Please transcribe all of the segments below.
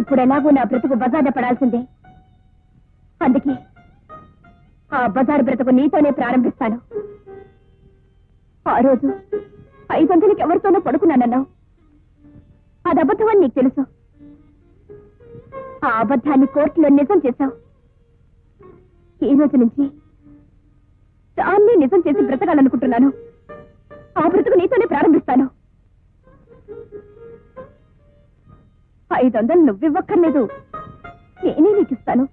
ఇప్పుడు ఎలాగో నా బ్రతుకు బజార్న పడాల్సిందే. అందుకే ఆ బజారు బ్రతుకు నీతోనే ప్రారంభిస్తాను. ఆ రోజు 500కి ఎవరితోనో పడుకున్నానన్నావు. అది అబద్ధమని నీకు తెలుసు. ఆ అబద్ధాన్ని కోర్టులో నిజం చేశావు. ఈ రోజు నుంచి దాన్ని నిజం చేసి బ్రతకాలనుకుంటున్నాను. ఆ బ్రతుకు నీతోనే ప్రారంభిస్తాను. 500 నువ్వివ్వక్కర్లేదు, నేనే నీకు ఇస్తాను.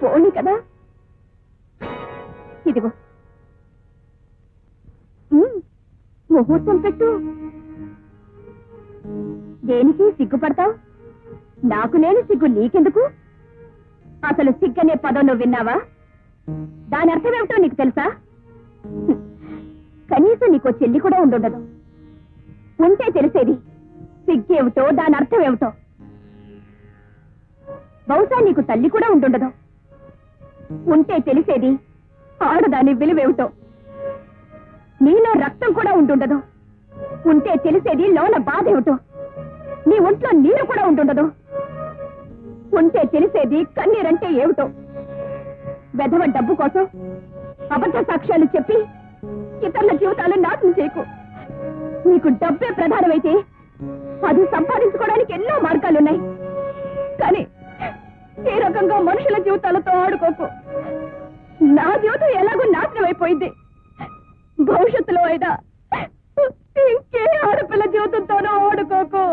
పోనీ కదా, ఇదిగో ముహూర్తం పెట్టు. దేనికి సిగ్గుపడతావు? నాకు నేను సిగ్గు నీకెందుకు? అసలు సిగ్గనే పదం నువ్వు విన్నావా? దాని అర్థం ఏమిటో నీకు తెలుసా? కనీసం నీకో చెల్లి కూడా ఉండదు. ఉంటే తెలిసేది సిగ్గేమిటో, దాని అర్థం ఏమిటో. బహుశా నీకు తల్లి కూడా ఉండుండదు. ఉంటే తెలిసేది ఆడదాని విలువేమిటో. నీలో రక్తం కూడా ఉండుండదు. ఉంటే తెలిసేది లోన బాధ ఏమిటో. నీ ఒంట్లో నీరు కూడా ఉండుండదు. ఉంటే తెలిసేది కన్నీరంటే ఏమిటో. వెధవ డబ్బు కోసం అబద్ధ సాక్ష్యాలు చెప్పి ఇతరుల జీవితాలు నాశనం చేయకు. నీకు డబ్బే ప్రధానమైతే అది సంపాదించుకోవడానికి ఎన్నో మార్గాలున్నాయి. కానీ ఈ రకంగా మనుషుల జీవితాలతో ఆడుకోకు. నా జీవితం ఎలాగో నాశనం అయిపోయింది. భవిష్యత్తులో అయినా ఇంకే ఆడపిల్ల జీవితంతోనూ ఆడుకోకు.